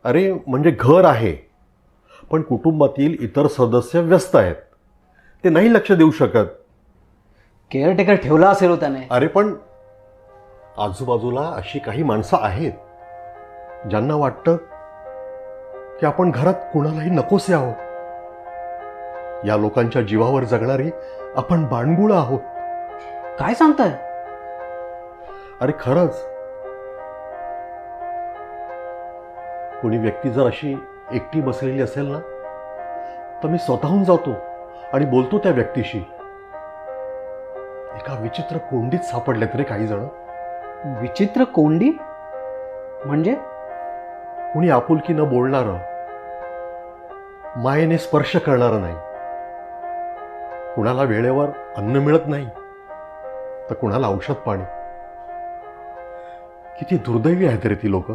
अरे म्हणजे घर आहे, पण कुटुंबातील इतर सदस्य व्यस्त आहेत, ते नाही लक्ष देऊ शकत. केअरटेकर ठेवला असेल हो त्याने. अरे पण आजूबाजूला अशी काही माणसं आहेत ज्यांना वाटतं की आपण घरात कुणालाही नकोसे आहोत. या लोकांच्या जीवावर जगणारी आपण बाणगुळं आहोत. काय सांगताय? अरे खरंच, कोणी व्यक्ती जर अशी एकटी बसलेली असेल ना, तर मी स्वतःहून जातो आणि बोलतो त्या व्यक्तीशी. एका विचित्र कोंडीत सापडलेत रे काही जण. विचित्र कोंडी म्हणजे? कुणी आपुलकी न बोलणारं, मायेने स्पर्श करणारं नाही. कुणाला वेळेवर अन्न मिळत नाही, तर कुणाला औषध पाणी. किती दुर्दैवी आहेत रे ती लोक.